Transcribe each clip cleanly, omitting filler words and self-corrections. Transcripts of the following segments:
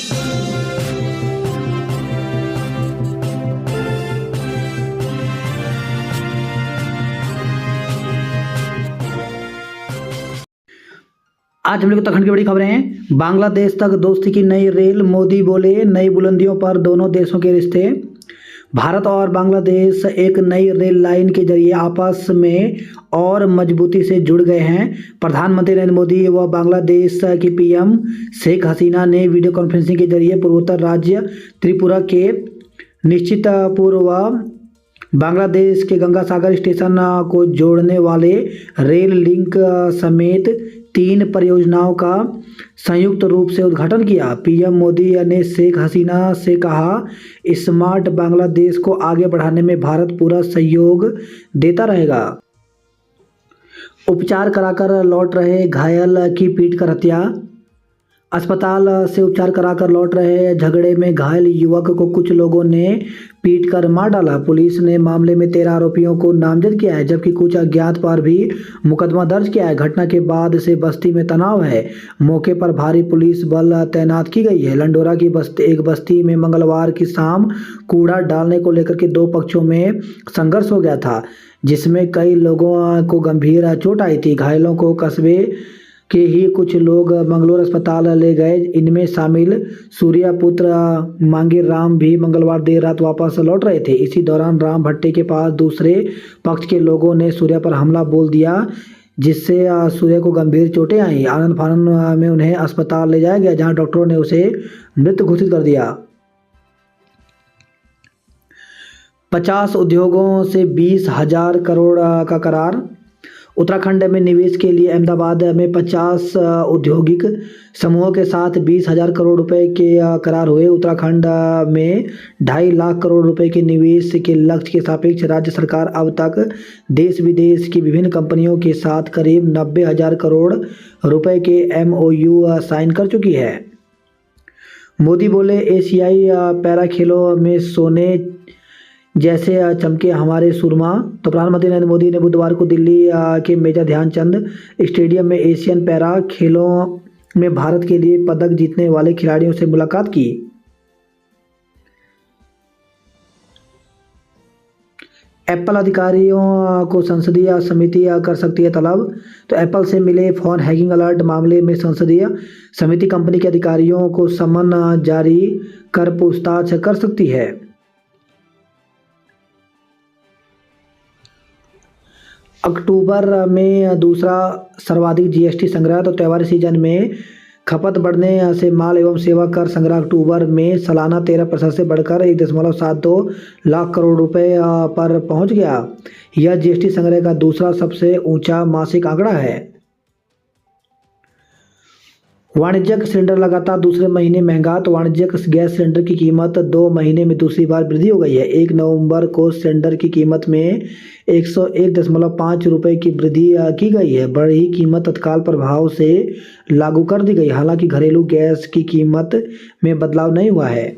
आज हम लोग उत्तराखंड की बड़ी खबरें हैं। बांग्लादेश तक दोस्ती की नई रेल, मोदी बोले नई बुलंदियों पर दोनों देशों के रिश्ते। भारत और बांग्लादेश एक नई रेल लाइन के जरिए आपस में और मजबूती से जुड़ गए हैं। प्रधानमंत्री नरेंद्र मोदी व बांग्लादेश की पीएम शेख हसीना ने वीडियो कॉन्फ्रेंसिंग के जरिए पूर्वोत्तर राज्य त्रिपुरा के निश्चितपुर व बांग्लादेश के गंगा सागर स्टेशन को जोड़ने वाले रेल लिंक समेत 3 परियोजनाओं का संयुक्त रूप से उद्घाटन किया। पीएम मोदी ने शेख हसीना से कहा, स्मार्ट बांग्लादेश को आगे बढ़ाने में भारत पूरा सहयोग देता रहेगा। उपचार कराकर लौट रहे घायल की पीटकर हत्या। अस्पताल से उपचार कराकर लौट रहे झगड़े में घायल युवक को कुछ लोगों ने पीटकर मार डाला। पुलिस ने मामले में 13 आरोपियों को नामजद किया है, जबकि कुछ अज्ञात पर भी मुकदमा दर्ज किया है। घटना के बाद से बस्ती में तनाव है। मौके पर भारी पुलिस बल तैनात की गई है। लंडोरा की एक बस्ती में मंगलवार की शाम कूड़ा डालने को लेकर के 2 पक्षों में संघर्ष हो गया था, जिसमें कई लोगों को गंभीर चोट आई थी। घायलों को कस्बे के ही कुछ लोग मंगलोर अस्पताल ले गए। इनमें शामिल सूर्या पुत्र मांगे राम भी मंगलवार देर रात वापस लौट रहे थे। इसी दौरान राम भट्टे के पास दूसरे पक्ष के लोगों ने सूर्या पर हमला बोल दिया, जिससे सूर्या को गंभीर चोटें आई। आनंद फानंद में उन्हें अस्पताल ले जाया गया, जहां डॉक्टरों ने उसे मृत घोषित कर दिया। 50 उद्योगों से 20,000 करोड़ का करार। उत्तराखंड में निवेश के लिए अहमदाबाद में 50 औद्योगिक समूहों के साथ 20,000 करोड़ रुपए के करार हुए। उत्तराखंड में 2.5 लाख करोड़ रुपए के निवेश के लक्ष्य के सापेक्ष राज्य सरकार अब तक देश विदेश की विभिन्न कंपनियों के साथ करीब 90,000 करोड़ रुपए के MOU साइन कर चुकी है। मोदी बोले, एशियाई पैरा खेलों में सोने जैसे चमके हमारे सुरमा। तो प्रधानमंत्री नरेंद्र मोदी ने बुधवार को दिल्ली के मेजर ध्यानचंद स्टेडियम में एशियन पैरा खेलों में भारत के लिए पदक जीतने वाले खिलाड़ियों से मुलाकात की। एप्पल अधिकारियों को संसदीय समिति कर सकती है तलब। तो एप्पल से मिले फोन हैकिंग अलर्ट मामले में संसदीय समिति कंपनी के अधिकारियों को समन जारी कर पूछताछ कर सकती है। अक्टूबर में दूसरा सर्वाधिक जीएसटी संग्रह। तो त्योहारी सीजन में खपत बढ़ने से माल एवं सेवा कर संग्रह अक्टूबर में सालाना 13% से बढ़कर 1.72 लाख करोड़ रुपए पर पहुंच गया। यह जीएसटी संग्रह का दूसरा सबसे ऊंचा मासिक आंकड़ा है। वाणिज्यिक सिलेंडर लगातार दूसरे महीने महंगा। तो वाणिज्यिक गैस सिलेंडर की कीमत 2 महीने में दूसरी बार वृद्धि हो गई है। 1 नवंबर को सिलेंडर की कीमत में 101.5 रुपये की वृद्धि की गई है। बढ़ी कीमत तत्काल प्रभाव से लागू कर दी गई। हालांकि घरेलू गैस की कीमत में बदलाव नहीं हुआ है।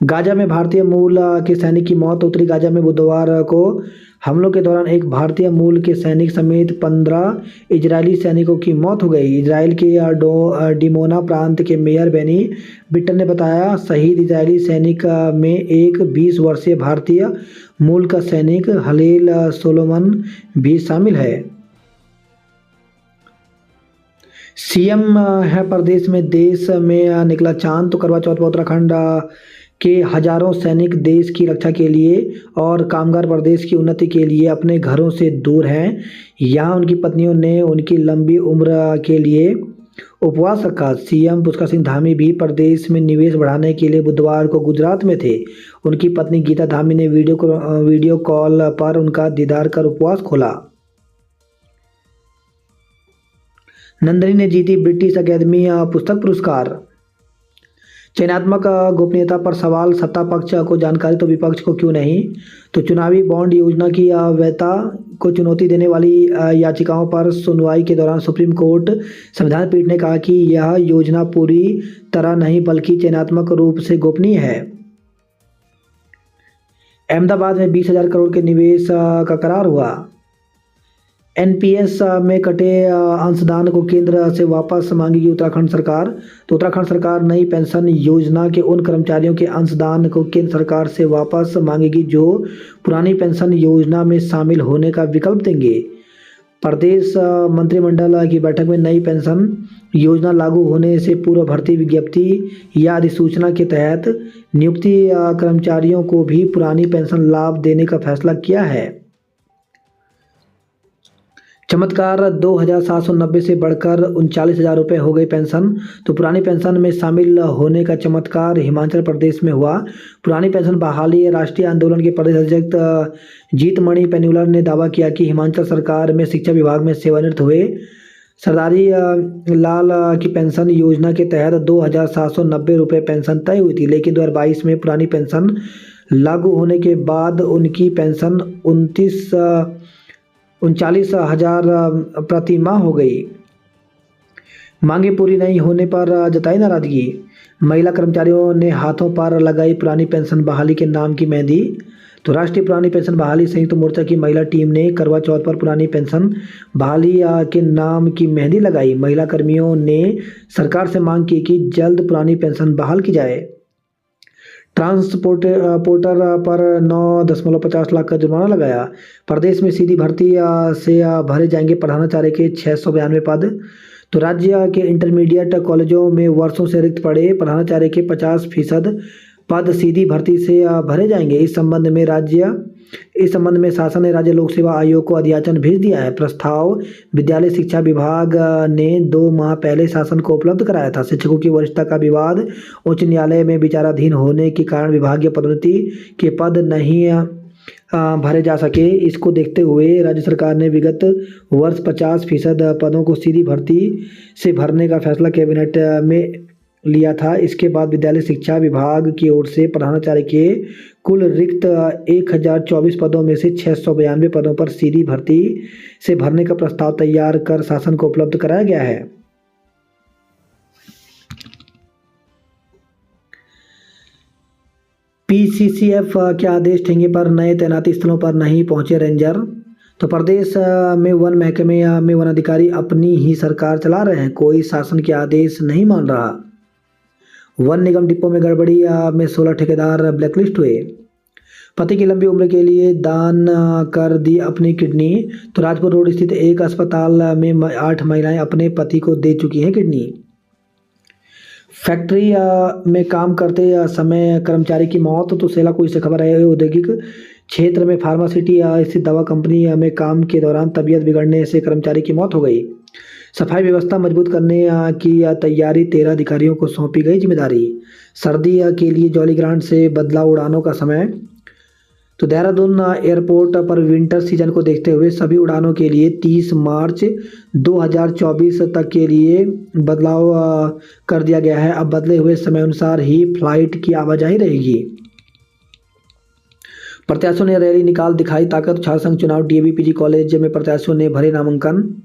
गाजा में भारतीय मूल के सैनिक की मौत। उत्तरी गाजा में बुधवार को हमलों के दौरान एक भारतीय मूल के सैनिक समेत 15 इजरायली सैनिकों की मौत हो गई। इजराइल के डिमोना प्रांत के मेयर बेनी बिट्टन ने बताया, शहीद इजरायली सैनिक में एक 20 वर्षीय भारतीय मूल का सैनिक हलेल सोलोमन भी शामिल है। सीएम है प्रदेश में देश में निकला चांद। तो करवा चौथ पर उत्तराखंड के हजारों सैनिक देश की रक्षा के लिए और कामगार प्रदेश की उन्नति के लिए अपने घरों से दूर हैं। यहाँ उनकी पत्नियों ने उनकी लंबी उम्र के लिए उपवास रखा। सीएम पुष्कर सिंह धामी भी प्रदेश में निवेश बढ़ाने के लिए बुधवार को गुजरात में थे। उनकी पत्नी गीता धामी ने वीडियो कॉल पर उनका दीदार कर उपवास खोला। नंदिनी ने जीती ब्रिटिश अकेदमी पुस्तक पुरस्कार। चयनात्मक गोपनीयता पर सवाल, सत्ता पक्ष को जानकारी तो विपक्ष को क्यों नहीं। तो चुनावी बॉन्ड योजना की वैधता को चुनौती देने वाली याचिकाओं पर सुनवाई के दौरान सुप्रीम कोर्ट संविधान पीठ ने कहा कि यह योजना पूरी तरह नहीं बल्कि चयनात्मक रूप से गोपनीय है। अहमदाबाद में 20,000 करोड़ के निवेश का करार हुआ। एनपीएस में कटे अंशदान को केंद्र से वापस मांगेगी उत्तराखंड सरकार। तो उत्तराखंड सरकार नई पेंशन योजना के उन कर्मचारियों के अंशदान को केंद्र सरकार से वापस मांगेगी जो पुरानी पेंशन योजना में शामिल होने का विकल्प देंगे। प्रदेश मंत्रिमंडल की बैठक में नई पेंशन योजना लागू होने से पूर्व भर्ती विज्ञप्ति या अधिसूचना के तहत नियुक्ति कर्मचारियों को भी पुरानी पेंशन लाभ देने का फैसला किया है। चमत्कार 2,790 से बढ़कर 39,000 रुपये हो गई पेंशन। तो पुरानी पेंशन में शामिल होने का चमत्कार हिमाचल प्रदेश में हुआ। पुरानी पेंशन बहाली राष्ट्रीय आंदोलन के प्रदेश अध्यक्ष जीतमणि पेन्यूलर ने दावा किया कि हिमाचल सरकार में शिक्षा विभाग में सेवानिवृत्त हुए सरदारी लाल की पेंशन योजना के तहत 2,790 रुपये पेंशन तय हुई थी, लेकिन 2022 में पुरानी पेंशन लागू होने के बाद उनकी पेंशन 39,000 प्रति माह हो गई। मांगे पूरी नहीं होने पर जताई नाराजगी। महिला कर्मचारियों ने हाथों पर लगाई पुरानी पेंशन बहाली के नाम की मेहंदी। तो राष्ट्रीय पुरानी पेंशन बहाली संयुक्त मोर्चा की महिला टीम ने करवा चौथ पर पुरानी पेंशन बहाली के नाम की मेहंदी लगाई। महिला कर्मियों ने सरकार से मांग की कि जल्द पुरानी पेंशन बहाल की जाए। ट्रांसपोर्टर पर 9.50 लाख का जुर्माना लगाया। प्रदेश में सीधी भर्ती से भरे जाएंगे प्रधानाचार्य के 692 पद। तो राज्य के इंटरमीडिएट कॉलेजों में वर्षों से रिक्त पड़े प्रधानाचार्य के 50% पद सीधी भर्ती से भरे जाएंगे। इस संबंध में शासन ने राज्य लोक सेवा आयोग को अधियाचन भेज दिया है। प्रस्ताव विद्यालय शिक्षा विभाग ने 2 माह पहले शासन को उपलब्ध कराया था। शिक्षकों की वरिष्ठता का विवाद उच्च न्यायालय में विचाराधीन होने के कारण विभागीय पदोन्नति के पद नहीं भरे जा सके। इसको देखते हुए राज्य सरकार ने विगत वर्ष 50% पदों को सीधी भर्ती से भरने का फैसला कैबिनेट में लिया था। इसके बाद विद्यालय शिक्षा विभाग की ओर से प्रधानाचार्य के कुल रिक्त 1024 पदों में से 692 पदों पर सीधी भर्ती से भरने का प्रस्ताव तैयार कर शासन को उपलब्ध कराया गया है। पीसीसीएफ के आदेश ठेंगे पर नए तैनाती स्थलों पर नहीं पहुंचे रेंजर। तो प्रदेश में वन महकमे में वन अधिकारी अपनी ही सरकार चला रहे हैं, कोई शासन के आदेश नहीं मान रहा। वन निगम डिपो में गड़बड़ी में 16 ठेकेदार ब्लैकलिस्ट हुए। पति की लंबी उम्र के लिए दान कर दी अपनी किडनी। तो राजपुर रोड स्थित एक अस्पताल में 8 महिलाएं अपने पति को दे चुकी हैं किडनी। फैक्ट्री में काम करते समय कर्मचारी की मौत। तो सेलाकुई से खबर है, औद्योगिक क्षेत्र में फार्मासिटी स्थित दवा कंपनी में काम के दौरान तबीयत बिगड़ने से कर्मचारी की मौत हो गई। सफाई व्यवस्था मजबूत करने की तैयारी, 13 अधिकारियों को सौंपी गई जिम्मेदारी। सर्दी के लिए जॉली ग्रांट से बदला उड़ानों का समय। तो देहरादून एयरपोर्ट पर विंटर सीजन को देखते हुए सभी उड़ानों के लिए 30 मार्च 2024 तक के लिए बदलाव कर दिया गया है। अब बदले हुए समय अनुसार ही फ्लाइट की आवाजाही रहेगी। प्रत्याशियों ने रैली निकाल दिखाई ताकत। छात्र संघ चुनाव, डीएवी पीजी कॉलेज में प्रत्याशियों ने भरे नामांकन।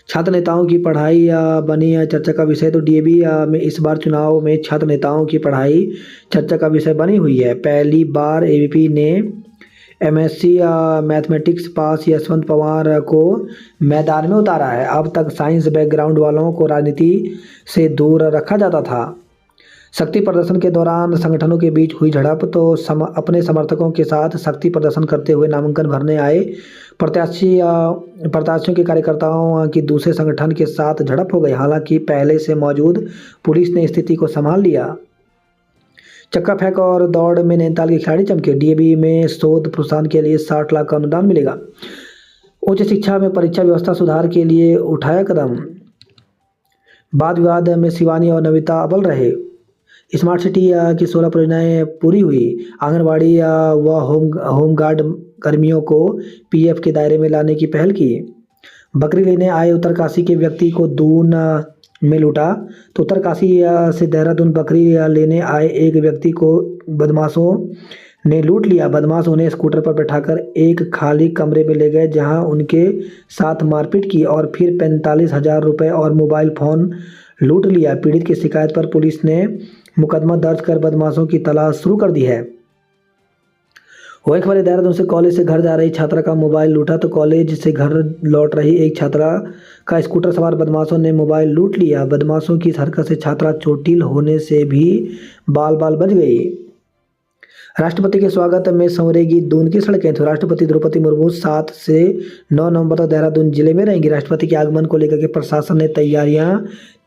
छात्र नेताओं की पढ़ाई बनी चर्चा का विषय। तो डीएवी में इस बार चुनाव में छात्र नेताओं की पढ़ाई चर्चा का विषय बनी हुई है। पहली बार एबीपी ने एमएससी मैथमेटिक्स पास यशवंत पवार को मैदान में उतारा है। अब तक साइंस बैकग्राउंड वालों को राजनीति से दूर रखा जाता था। शक्ति प्रदर्शन के दौरान संगठनों के बीच हुई झड़प। तो अपने समर्थकों के साथ शक्ति प्रदर्शन करते हुए नामांकन भरने आए प्रत्याशियों के कार्यकर्ताओं की दूसरे संगठन के साथ झड़प हो गई। हालांकि पहले से मौजूद पुलिस ने स्थिति को संभाल लिया। चक्का फेंक और दौड़ में नैनीताल के खिलाड़ी चमके। डीएवी में शोध प्रोत्साहन के लिए 60 लाख का अनुदान मिलेगा। उच्च शिक्षा में परीक्षा व्यवस्था सुधार के लिए उठाया कदम। वाद विवाद में शिवानी और नविता अव्वल रहे। स्मार्ट सिटी की 16 परियोजनाएं पूरी हुई। आंगनबाड़ी व होमगार्ड कर्मियों को पीएफ के दायरे में लाने की पहल की। बकरी लेने आए उत्तरकाशी के व्यक्ति को दून में लूटा। तो उत्तरकाशी से देहरादून बकरी लेने आए एक व्यक्ति को बदमाशों ने लूट लिया। बदमाश उन्हें स्कूटर पर बैठाकर एक खाली कमरे में ले गए, जहां उनके साथ मारपीट की और फिर 45,000 रुपये और मोबाइल फ़ोन लूट लिया। पीड़ित की शिकायत पर पुलिस ने मुकदमा दर्ज कर बदमाशों की तलाश शुरू कर दी है। वही खबर है देहरादून से कॉलेज से घर जा रही छात्रा का मोबाइल लूटा। तो कॉलेज से घर लौट रही एक छात्रा का स्कूटर सवार बदमाशों ने मोबाइल लूट लिया। बदमाशों की इस हरकत से छात्रा चोटिल होने से भी बाल बाल बच गई। राष्ट्रपति के स्वागत में संवरेगी दून की सड़कें। तो राष्ट्रपति द्रौपदी मुर्मू 7 से 9 नवंबर तक देहरादून जिले में रहेंगी। राष्ट्रपति के आगमन को लेकर के प्रशासन ने तैयारियां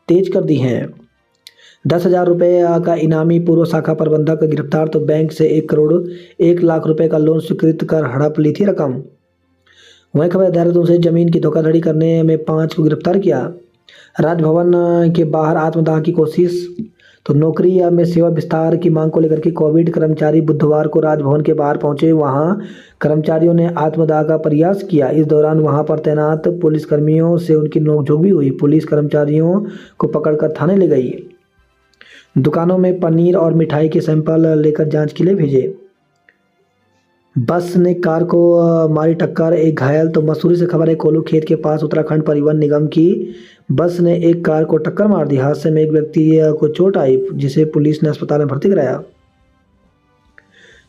तेज कर दी हैं। 10,000 रुपये का इनामी पूर्व शाखा प्रबंधक गिरफ्तार। तो बैंक से 1 करोड़ 1 लाख रुपए का लोन स्वीकृत कर हड़प ली थी रकम। वहीं खबर देहरादून से जमीन की धोखाधड़ी करने में 5 को गिरफ्तार किया। राजभवन के बाहर आत्मदाह की कोशिश। तो नौकरी में सेवा विस्तार की मांग को लेकर के कोविड कर्मचारी बुधवार को राजभवन के बाहर पहुंचे। वहां कर्मचारियों ने आत्मदाह का प्रयास किया। इस दौरान वहां पर तैनात पुलिसकर्मियों से उनकी नोकझोंक भी हुई। पुलिस कर्मचारियों को पकड़कर थाने ले गई। दुकानों में पनीर और मिठाई के सैंपल लेकर जांच के लिए भेजे। बस ने कार को मारी टक्कर, एक घायल। तो मसूरी से खबर है कोलू खेत के पास उत्तराखंड परिवहन निगम की बस ने एक कार को टक्कर मार दी। हादसे में एक व्यक्ति को चोट आई जिसे पुलिस ने अस्पताल में भर्ती कराया।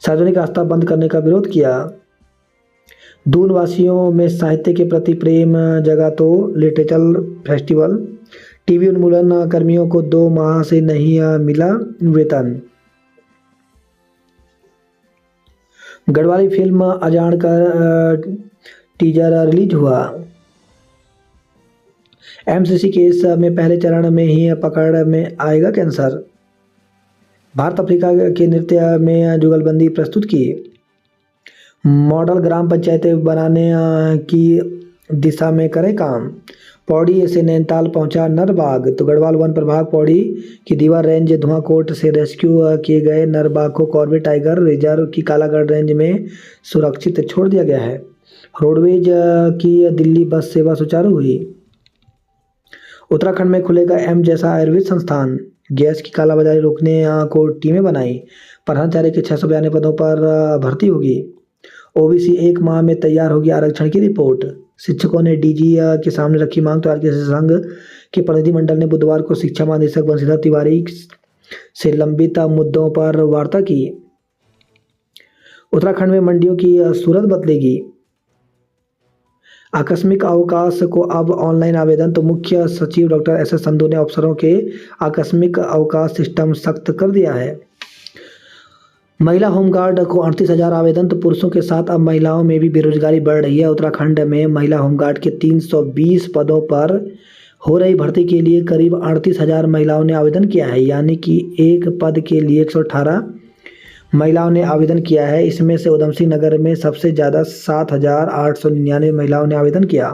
सार्वजनिक आस्था बंद करने का विरोध किया। दून वासियों में साहित्य के प्रति प्रेम जगा। तो लिटरेचर फेस्टिवल। टीबी उन्मूलन कर्मियों को 2 माह से नहीं मिला वेतन। गढ़वाली फिल्म अजान का टीजर रिलीज हुआ। एमसीसी केस में पहले चरण में ही पकड़ में आएगा कैंसर। भारत अफ्रीका के नृत्य में जुगलबंदी प्रस्तुत की। मॉडल ग्राम पंचायतें बनाने की दिशा में करे काम। पौड़ी से नैनीताल पहुंचा नरबाग। तो गढ़वाल वन प्रभाग पौड़ी की दीवार रेंज धुआंकोट से रेस्क्यू किए गए नरबाग को कॉर्बेट टाइगर रिजर्व की कालागढ़ रेंज में सुरक्षित छोड़ दिया गया है। रोडवेज की दिल्ली बस सेवा सुचारू हुई। उत्तराखंड में खुलेगा एम जैसा आयुर्वेद संस्थान। गैस की कालाबाजारी रोकने को टीमें बनाई। प्रधानाचार्य के 692 पदों पर भर्ती होगी। ओबीसी 1 माह में तैयार होगी आरक्षण की रिपोर्ट। शिक्षकों ने डीजी के सामने रखी मांग। तो आरकेएस संघ के प्रतिनिधिमंडल ने बुधवार को शिक्षा महानिदेशक बंशीधर तिवारी से लंबित मुद्दों पर वार्ता की। उत्तराखंड में मंडियों की सूरत बदलेगी। आकस्मिक अवकाश को अब ऑनलाइन आवेदन। तो मुख्य सचिव डॉक्टर एस संधू ने अफसरों के आकस्मिक अवकाश सिस्टम सख्त कर दिया है। महिला होमगार्ड को 38,000 आवेदन। तो पुरुषों के साथ अब महिलाओं में भी बेरोजगारी बढ़ रही है। उत्तराखंड में महिला होमगार्ड के 320 पदों पर हो रही भर्ती के लिए करीब 38,000 महिलाओं ने आवेदन किया है। यानी कि एक पद के लिए 118 महिलाओं ने आवेदन किया है। इसमें से उधम सिंह नगर में सबसे ज़्यादा 7,899 महिलाओं ने आवेदन किया।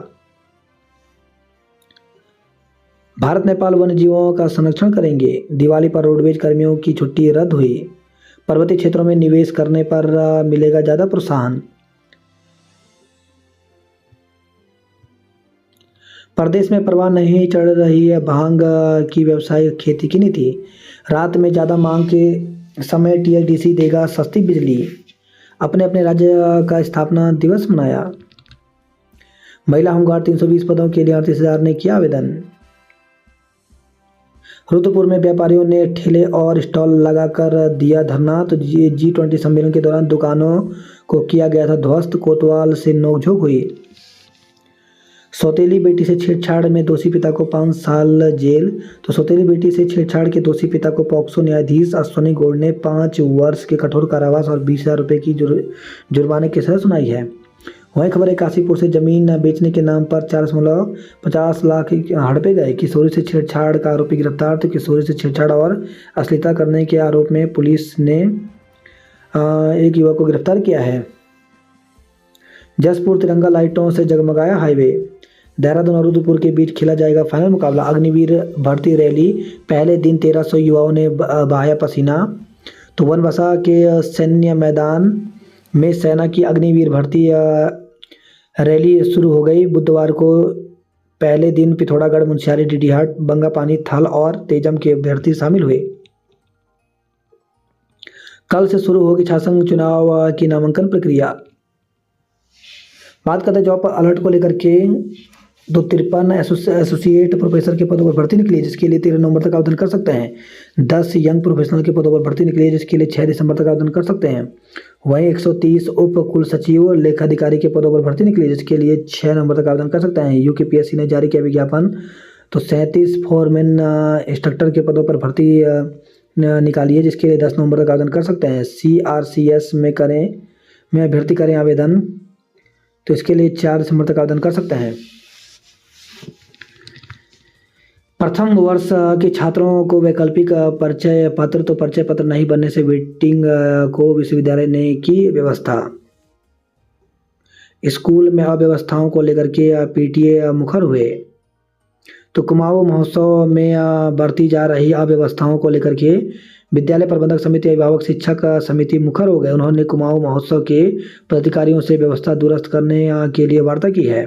भारत नेपाल वन्यजीवों का संरक्षण करेंगे। दिवाली पर रोडवेज कर्मियों की छुट्टी रद्द हुई। पर्वतीय क्षेत्रों में निवेश करने पर मिलेगा ज़्यादा प्रोत्साहन। प्रदेश में परवाह नहीं चढ़ रही है भांग की व्यावसायिक खेती की नीति। रात में ज़्यादा मांग के समय टीएचडीसी देगा सस्ती बिजली। अपने अपने राज्य का स्थापना दिवस मनाया। महिला होमगार्ड 320 पदों के लिए 38,000 ने किया आवेदन। रुद्रपुर में व्यापारियों ने ठेले और स्टॉल लगाकर दिया धरना। तो G20 सम्मेलन के दौरान दुकानों को किया गया था ध्वस्त। कोतवाल से नोकझोंक हुई। सौतेली बेटी से छेड़छाड़ में दोषी पिता को 5 साल जेल। तो सौतेली बेटी से छेड़छाड़ के दोषी पिता को पॉक्सो न्यायाधीश अश्वनी गौड़ ने 5 वर्ष के कठोर कारावास और 20,000 रुपये की जुर्माने की सजा सुनाई है। वहीं खबर है काशीपुर से जमीन बेचने के नाम पर 4.50 लाख हड़पे गए। किशोरी से छेड़छाड़ का आरोपी गिरफ्तार। तो किशोरी से छेड़छाड़ और अश्लीलता करने के आरोप में पुलिस ने एक युवक को गिरफ्तार किया है। जसपुर तिरंगा लाइटों से जगमगाया हाईवे। देहरादून और रुद्रपुर के बीच खेला जाएगा फाइनल मुकाबला। अग्निवीर भर्ती रैली पहले दिन 1300 युवाओं ने बहाया पसीना। तो वनबसा के सैन्य मैदान में सेना की अग्निवीर भर्ती रैली शुरू हो गई। बुधवार को पहले दिन पिथौरागढ़, मुनस्यारी, डीडीहाट, बंगापानी, थल और तेजम के अभ्यर्थी शामिल हुए। कल से शुरू होगी छात्र चुनाव की नामांकन प्रक्रिया। बात करते हैं जॉब अलर्ट को लेकर के। 253 एसोसिएट प्रोफेसर के पदों पर भर्ती निकली है, जिसके लिए 13 नवंबर तक आवेदन कर सकते हैं। 10 यंग प्रोफेशनल के पदों पर भर्ती निकली है, जिसके लिए 6 दिसंबर तक आवेदन कर सकते हैं। वहीं 130 उप कुल सचिव लेखाधिकारी के पदों पर भर्ती निकली, जिसके लिए 6 नवंबर तक आवेदन कर सकते हैं। यूकेपीएससी ने जारी किया विज्ञापन, तो 37 फोरमैन इंस्ट्रक्टर के पदों पर भर्ती निकाली है, जिसके लिए 10 नवंबर तक आवेदन कर सकते हैं। CRCS में अभ्यर्थी करें आवेदन, तो इसके लिए 4 दिसंबर तक आवेदन कर सकते हैं। प्रथम वर्ष के छात्रों को वैकल्पिक परिचय पत्र, तो परिचय पत्र नहीं बनने से वेटिंग को विश्वविद्यालय ने की व्यवस्था। स्कूल में अव्यवस्थाओं को लेकर के PTA मुखर हुए, तो कुमाऊं महोत्सव में बढ़ती जा रही अव्यवस्थाओं को लेकर के विद्यालय प्रबंधक समिति, अभिभावक शिक्षक समिति मुखर हो गए। उन्होंने कुमाऊं महोत्सव के पदाधिकारियों से व्यवस्था दुरुस्त करने के लिए वार्ता की है।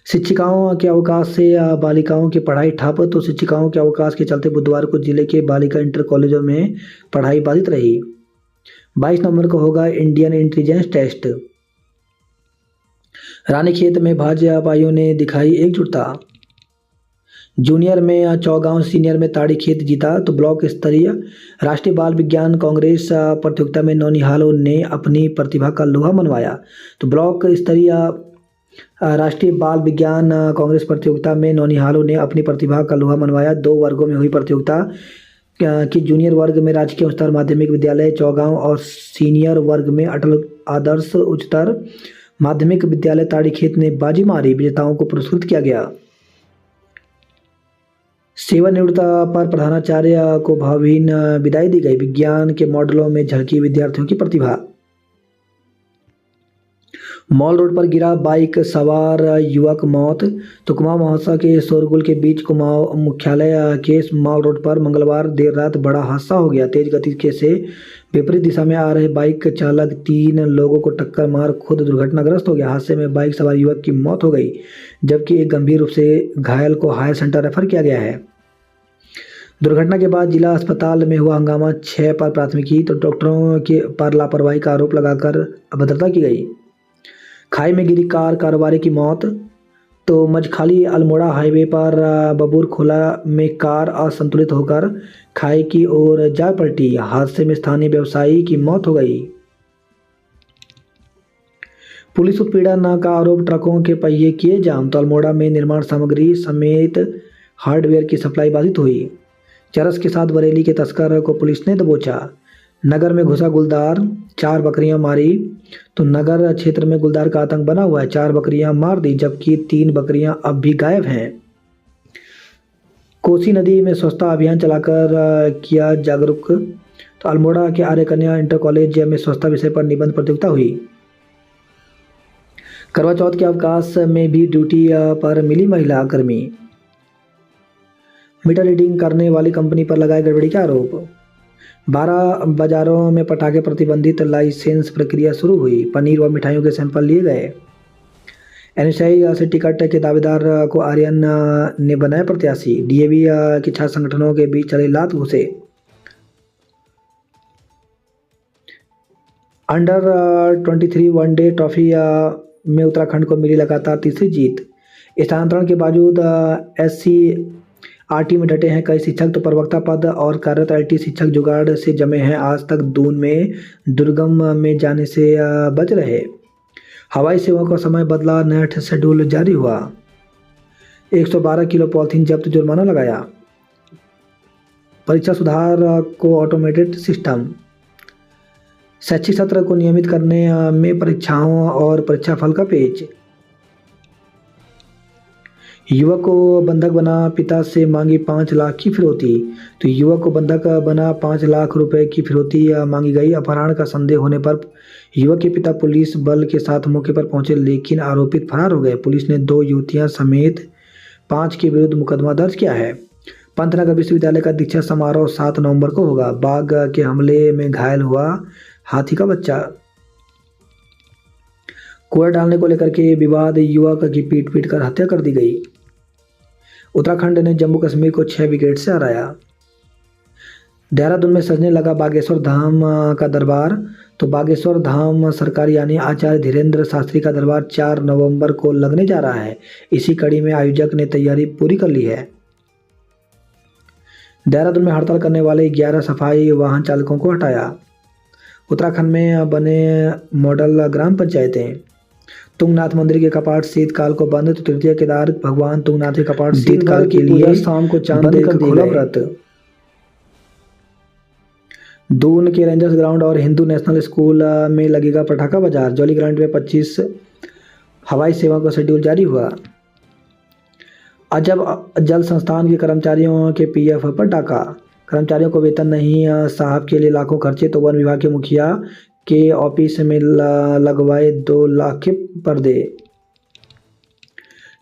शिक्षिकाओं के अवकाश से बालिकाओं की पढ़ाई ठप, तो शिक्षिकाओं के अवकाश के चलते बुधवार को जिले के बालिका इंटर कॉलेजों में पढ़ाई बाधित रही। 22 नवंबर को होगा इंडियन इंटेलिजेंस टेस्ट। रानीखेत में भाजपाइयों ने दिखाई एकजुटता। जूनियर में चौगांव, सीनियर में ताड़ीखेत जीता। तो ब्लॉक स्तरीय राष्ट्रीय बाल विज्ञान कांग्रेस प्रतियोगिता में नौनिहालों ने अपनी प्रतिभा का लोहा मनवाया। तो ब्लॉक स्तरीय राष्ट्रीय बाल विज्ञान कांग्रेस प्रतियोगिता में नौनिहालों ने अपनी प्रतिभा का लोहा मनवाया। 2 वर्गों में हुई प्रतियोगिता की जूनियर वर्ग में राजकीय उच्चतर माध्यमिक विद्यालय चौगांव और सीनियर वर्ग में अटल आदर्श उच्चतर माध्यमिक विद्यालय ताड़ीखेत ने बाजी मारी। विजेताओं को पुरस्कृत किया गया। सेवानिवृत्त पर प्रधानाचार्य को भावहीन विदाई दी गई। विज्ञान के मॉडलों में झलकी विद्यार्थियों की प्रतिभा। मॉल रोड पर गिरा बाइक सवार युवक मौत। तो कुमाऊं महोत्सव के शोरगुल के बीच कुमाऊं मुख्यालय के मॉल रोड पर मंगलवार देर रात बड़ा हादसा हो गया। तेज गति के से विपरीत दिशा में आ रहे बाइक चालक 3 लोगों को टक्कर मार खुद दुर्घटनाग्रस्त हो गया। हादसे में बाइक सवार युवक की मौत हो गई, जबकि एक गंभीर रूप से घायल को हायर सेंटर रेफर किया गया है। दुर्घटना के बाद जिला अस्पताल में हुआ हंगामा। 6 पर प्राथमिकी, तो डॉक्टरों के पर लापरवाही का आरोप लगाकर अभद्रता की गई। खाई में गिरी कार कारोबारी की मौत। तो मजखाली अल्मोड़ा हाईवे पर बबूर खोला में कार असंतुलित होकर खाई की ओर जा पलटी। हादसे में स्थानीय व्यवसायी की मौत हो गई। पुलिस उत्पीड़न का आरोप, ट्रकों के पहिए किए जाम। तो अल्मोड़ा में निर्माण सामग्री समेत हार्डवेयर की सप्लाई बाधित हुई। चरस के साथ बरेली के तस्कर को पुलिस ने दबोचा। नगर में घुसा गुलदार, 4 बकरियां मारी। तो नगर क्षेत्र में गुलदार का आतंक बना हुआ है। 4 बकरियां मार दी, जबकि 3 बकरियां अब भी गायब हैं। कोसी नदी में स्वच्छता अभियान चलाकर किया जागरूक। तो अल्मोड़ा के आर्य कन्या इंटर कॉलेज में स्वच्छता विषय पर निबंध प्रतियोगिता हुई। करवा चौथ के अवकाश में भी ड्यूटी पर मिली महिला कर्मी। मीटर रीडिंग करने वाली कंपनी पर लगाए गड़बड़ी के आरोप। 12 बाजारों में पटाखे प्रतिबंधित, लाइसेंस प्रक्रिया शुरू हुई। पनीर व मिठाइयों के सैंपल लिए गए। NSI से टिकट के दावेदार को आर्यन ने बनाया प्रत्याशी। DAV के छात्र संगठनों के बीच चले लात घुसे। अंडर 23 वनडे ट्रॉफी में उत्तराखंड को मिली लगातार तीसरी जीत। स्थानांतरण के बावजूद SCRT में डटे हैं कई शिक्षक। तो प्रवक्ता पद और कार्यरत IT शिक्षक जुगाड़ से जमे हैं। आज तक दून में दुर्गम में जाने से बच रहे। हवाई सेवा का समय बदला, नया शेड्यूल जारी हुआ। 112 किलो पॉलिथीन जब्त, जुर्माना लगाया। परीक्षा सुधार को ऑटोमेटेड सिस्टम। शैक्षिक सत्र को नियमित करने में परीक्षाओं और परीक्षा फल का पेच। युवक को बंधक बना, पिता से मांगी 5 लाख की फिरौती। तो युवक को बंधक बना 5 लाख रुपए की फिरौती मांगी गई। अपहरण का संदेह होने पर युवक के पिता पुलिस बल के साथ मौके पर पहुंचे, लेकिन आरोपित फरार हो गए। पुलिस ने 2 युवतियां समेत 5 के विरुद्ध मुकदमा दर्ज किया है। पंतनगर विश्वविद्यालय का दीक्षा समारोह 7 नवंबर को होगा। बाघ के हमले में घायल हुआ हाथी का बच्चा। कुएं डालने को लेकर के विवाद, युवक की पीट कर हत्या कर दी गई। उत्तराखंड ने जम्मू कश्मीर को 6 विकेट से हराया। देहरादून में सजने लगा बागेश्वर धाम का दरबार। तो बागेश्वर धाम सरकार यानी आचार्य धीरेन्द्र शास्त्री का दरबार 4 नवंबर को लगने जा रहा है। इसी कड़ी में आयोजक ने तैयारी पूरी कर ली है। देहरादून में हड़ताल करने वाले 11 सफाई वाहन चालकों को हटाया। उत्तराखंड में बने मॉडल ग्राम पंचायतें। तुंगनाथ मंदिर के कपाट शीतकाल को बंद, तो तृतीय केदार भगवान तुंगनाथ के कपाट शीतकाल के लिए शाम को चांद देकर खुला व्रत। दून के रेंजर्स ग्राउंड और हिंदू नेशनल स्कूल में लगेगा पटाखा बाजार। जॉली ग्राउंड में 25 हवाई सेवा का शेड्यूल जारी हुआ। अजब जल संस्थान के कर्मचारियों के पीएफ पर डाका। कर्मचारियों को वेतन नहीं, साहब के लिए लाखों खर्चे, तो वन विभाग के मुखिया के ऑफिस में लगवाए 2 लाख के पर्दे।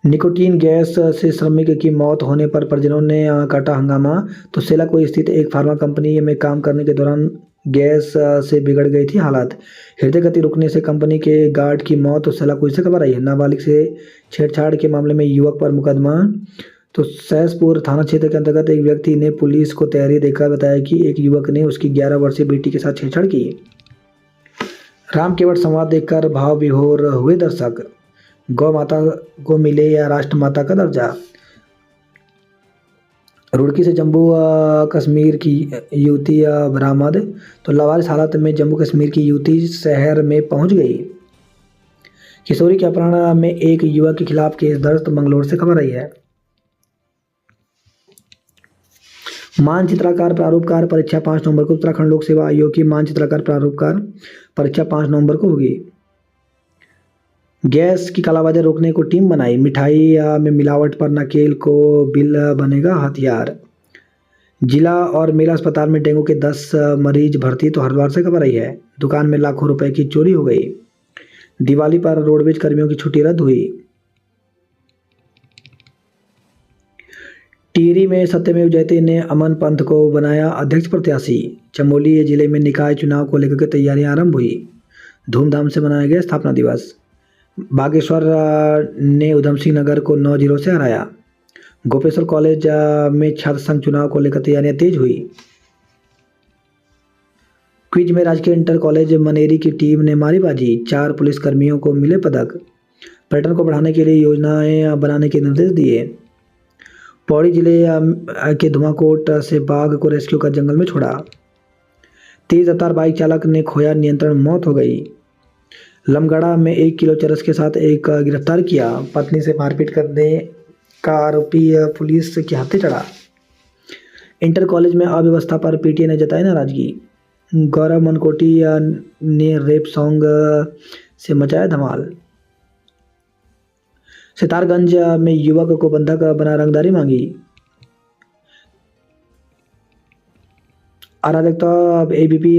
निकोटीन गैस से श्रमिक की मौत होने पर परिजनों ने काटा हंगामा। तो सेला को स्थित एक फार्मा कंपनी में काम करने के दौरान गैस से बिगड़ गई थी हालत। हृदय गति रुकने से कंपनी के गार्ड की मौत। तो सेला को इससे खबर आई है। नाबालिग से छेड़छाड़ के मामले में युवक पर मुकदमा। तो सहसपुर थाना क्षेत्र के अंतर्गत एक व्यक्ति ने पुलिस को तैयारी देकर बताया कि एक युवक ने उसकी 11 वर्षीय बेटी के साथ छेड़छाड़ की। राम केवट संवाद देखकर भाव विभोर हुए दर्शक। गौ माता को मिले या राष्ट्रमाता का दर्जा। रुड़की से जम्मू कश्मीर की युवती बरामद। तो लावारिस हालत में जम्मू कश्मीर की युवती शहर में पहुंच गई। किशोरी के अपहरण में एक युवक के खिलाफ केस दर्ज। तो मंगलौर से खबर आई है। मानचित्रकार प्रारूपकार परीक्षा 5 नवंबर को। उत्तराखंड लोक सेवा आयोग की मानचित्रकार प्रारूपकार परीक्षा 5 नवंबर को होगी। गैस की कालाबाजारी रोकने को टीम बनाई। मिठाई में मिलावट पर नकेल को बिल बनेगा हथियार। जिला और मेला अस्पताल में डेंगू के 10 मरीज भर्ती। तो हरिद्वार से खबर आई है। दुकान में लाखों रुपए की चोरी हो गई। दिवाली पर रोडवेज कर्मियों की छुट्टी रद्द हुई। टिहरी में सत्यमेव जयते ने अमन पंथ को बनाया अध्यक्ष प्रत्याशी। चमोली जिले में निकाय चुनाव को लेकर के तैयारियां आरंभ हुई। धूमधाम से मनाया गया स्थापना दिवस। बागेश्वर ने उधम सिंह नगर को 9-0 से हराया। गोपेश्वर कॉलेज में छात्र संघ चुनाव को लेकर तैयारियां तेज हुई। क्विज में राजकीय इंटर कॉलेज मनेरी की टीम ने मारी बाजी। 4 पुलिसकर्मियों को मिले पदक। पर्यटन को बढ़ाने के लिए योजनाएं बनाने के निर्देश दिए। पौड़ी जिले के धुमाकोट से बाघ को रेस्क्यू कर जंगल में छोड़ा। तेज रफ्तार बाइक चालक ने खोया नियंत्रण, मौत हो गई। लमगड़ा में 1 किलो चरस के साथ एक गिरफ्तार किया। पत्नी से मारपीट करने का आरोपी पुलिस के हाथे चढ़ा। इंटर कॉलेज में अव्यवस्था पर पीटीए ने जताई नाराजगी। गौरव मनकोटी ने रेप सॉन्ग से मचाया धमाल। सितारगंज में युवक को बंधक बना रंगदारी मांगी। अराजकता एबीपी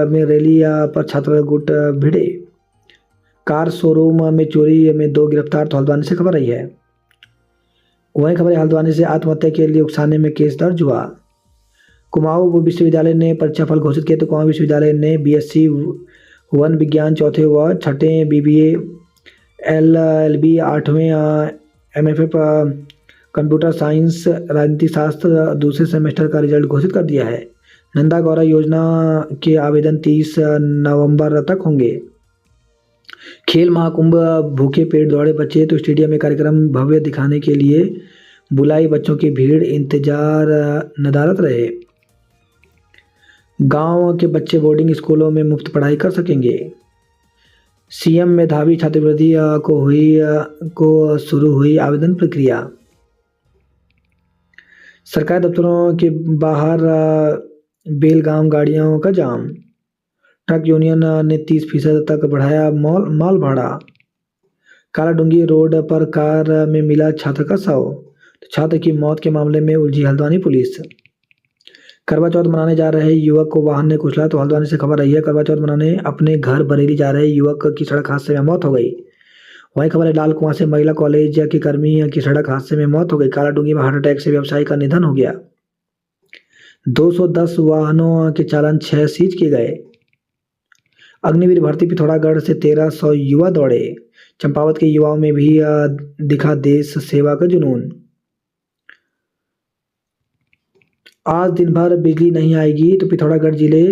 में रैली पर छात्र गुट भिड़े। कार शोरूम में चोरी में 2 गिरफ्तार। तो हल्द्वानी से खबर आई है। वहीं खबर है हल्द्वानी से आत्महत्या के लिए उकसाने में केस दर्ज हुआ। कुमाऊं विश्वविद्यालय ने परीक्षाफल घोषित किए। तो कुमाऊं विश्वविद्यालय ने बीएससी वन विज्ञान 4थे व 6ठे, बीबीए एलएलबी 8वें, एमएफए कंप्यूटर साइंस राजनीति शास्त्र 2 सेमेस्टर का रिजल्ट घोषित कर दिया है। नंदा गौरा योजना के आवेदन 30 नवंबर तक होंगे। खेल महाकुंभ भूखे पेट दौड़े बच्चे। तो स्टेडियम में कार्यक्रम भव्य दिखाने के लिए बुलाई बच्चों की भीड़, इंतजार नदारत रहे। गांव के बच्चे बोर्डिंग स्कूलों में मुफ्त पढ़ाई कर सकेंगे। सीएम मेधावी छात्रवृत्ति को शुरू हुई आवेदन प्रक्रिया। सरकारी दफ्तरों के बाहर बेलगाम गाड़ियों का जाम। ट्रक यूनियन ने 30% तक बढ़ाया माल भाड़ा। कालाडूंगी रोड पर कार में मिला छात्र का शव। छात्र की मौत के मामले में उलझी हल्द्वानी पुलिस। करवा चौथ मनाने जा रहे युवक को वाहन ने कुचला। तो हल्द्वानी से खबर आई है। करवा चौथ मनाने अपने घर बरेली जा रहे युवक की सड़क हादसे में मौत हो गई। वहीं खबर है लाल कुआं से महिला कॉलेज के कर्मी की सड़क हादसे में मौत हो गई। कालाडूंगी में हार्ट अटैक से व्यवसायी का निधन हो गया। 210 वाहनों के चालान 6 सीज किए गए। अग्निवीर भर्ती पिथौरागढ़ से 1300 युवा दौड़े। चंपावत के युवाओं में भी दिखा देश सेवा का जुनून। आज दिन भर बिजली नहीं आएगी। तो पिथौरागढ़ जिले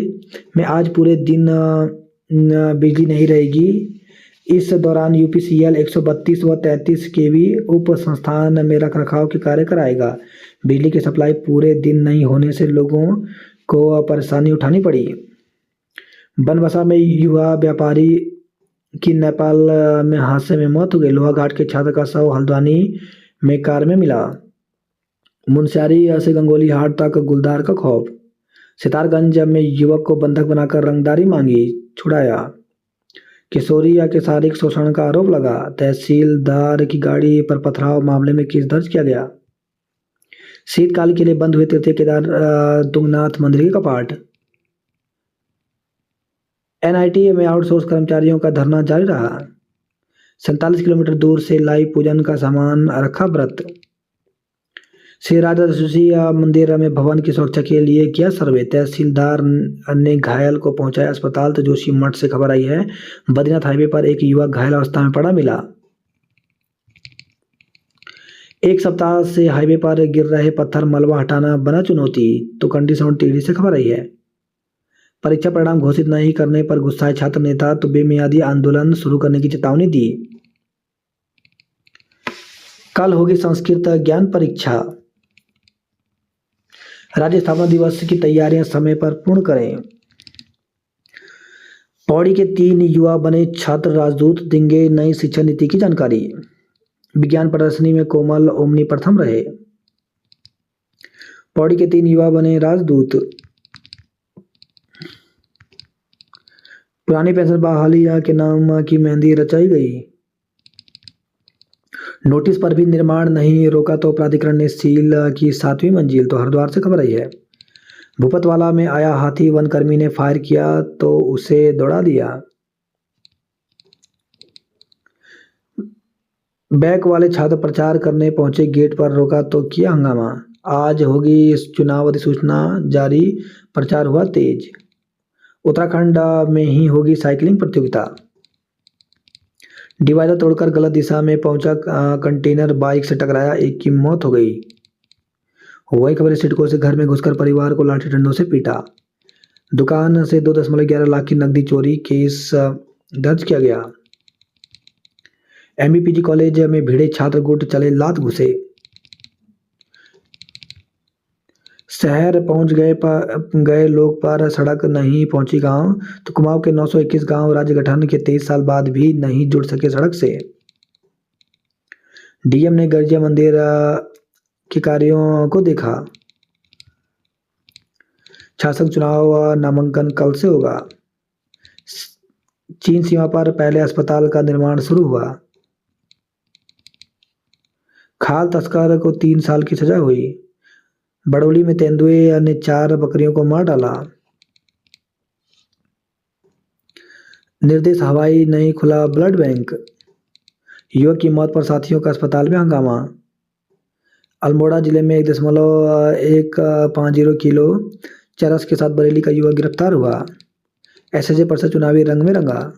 में आज पूरे दिन बिजली नहीं रहेगी। इस दौरान यूपीसीएल 132 व 33 केवी उप संस्थान में रखरखाव के कार्य कराएगा। बिजली की सप्लाई पूरे दिन नहीं होने से लोगों को परेशानी उठानी पड़ी। बनबसा में युवा व्यापारी की नेपाल में हादसे में मौत हो गई। लोहाघाट के छात्र का शव हल्द्वानी में कार में मिला। मुनस्यारी से गंगोली हाट तक गुलदार का खौफ। सितारगंज में युवक को बंधक बनाकर रंगदारी मांगी, छुड़ाया। किशोरी के शारीरिक शोषण का आरोप लगा। तहसीलदार की गाड़ी पर पथराव मामले में केस दर्ज किया गया। शीतकाल के लिए बंद हुए तृतीय केदार तुंगनाथ मंदिर के कपाट। एनआईटी में आउटसोर्स कर्मचारियों का धरना जारी रहा। 47 किलोमीटर दूर से लाई पूजन का सामान, रखा व्रत। श्री राधा मंदिर में भवन की सुरक्षा के लिए किया सर्वे। तहसीलदार ने घायल को पहुंचाया अस्पताल। तो जोशी मठ से खबर आई है, बद्रीनाथ हाईवे पर एक युवक घायल अवस्था में पड़ा मिला। एक सप्ताह से हाईवे पर गिर रहे पत्थर मलबा हटाना बना चुनौती। तो कंडीशन टीवी से खबर आई है। परीक्षा परिणाम घोषित नहीं करने पर गुस्साए छात्र नेता, तो बेमियादी आंदोलन शुरू करने की चेतावनी दी। कल होगी संस्कृत ज्ञान परीक्षा। राज्य स्थापना दिवस की तैयारियां समय पर पूर्ण करें। पौड़ी के 3 युवा बने छात्र राजदूत, देंगे नई शिक्षा नीति की जानकारी। विज्ञान प्रदर्शनी में कोमल ओमनी प्रथम रहे। पौड़ी के 3 युवा बने राजदूत। पुरानी पेंशन बहाली के नाम की मेहंदी रचाई गई। नोटिस पर भी निर्माण नहीं रोका तो प्राधिकरण ने सील की 7वीं मंजिल। तो हरिद्वार से खबर आई है। भूपतवाला में आया हाथी, वनकर्मी ने फायर किया तो उसे दौड़ा दिया। बैक वाले छात्र प्रचार करने पहुंचे, गेट पर रोका तो किया हंगामा। आज होगी चुनाव अधिसूचना जारी, प्रचार हुआ तेज। उत्तराखंड में ही होगी साइकिलिंग प्रतियोगिता। डिवाइडर तोड़कर गलत दिशा में पहुंचा कंटेनर बाइक से टकराया, एक की मौत हो गई। वही खबर सिडको से घर में घुसकर परिवार को लाठी डंडों से पीटा। दुकान से 2.11 लाख की नकदी चोरी, केस दर्ज किया गया। एमबीपीजी कॉलेज में भिड़े छात्र गुट, चले लात घुसे। शहर पहुंच गए लोग पर सड़क नहीं पहुंची गांव। तो कुमाऊं के 921 गांव राज्य गठन के 23 साल बाद भी नहीं जुड़ सके सड़क से। डीएम ने गर्जिया मंदिर के कार्यों को देखा। शासक चुनाव नामांकन कल से होगा। चीन सीमा पर पहले अस्पताल का निर्माण शुरू हुआ। खाल तस्कर को 3 साल की सजा हुई। बड़ौली में तेंदुए ने 4 बकरियों को मार डाला। निर्देश हवाई नहीं खुला ब्लड बैंक। युवक की मौत पर साथियों का अस्पताल में हंगामा। अल्मोड़ा जिले में 1.150 किलो चरस के साथ बरेली का युवक गिरफ्तार हुआ। एसएसए परिषद चुनावी रंग में रंगा।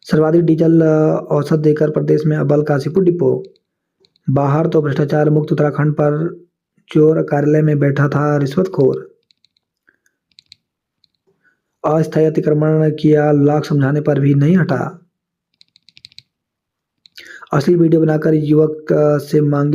सर्वाधिक डीजल औसत देकर प्रदेश में अव्वल काशीपुर डिपो। बाहर तो भ्रष्टाचार मुक्त उत्तराखंड पर चोर कार्यालय में बैठा था रिश्वतखोर। अस्थायी अतिक्रमण किया, लाख समझाने पर भी नहीं हटा। असली वीडियो बनाकर युवक से मांगे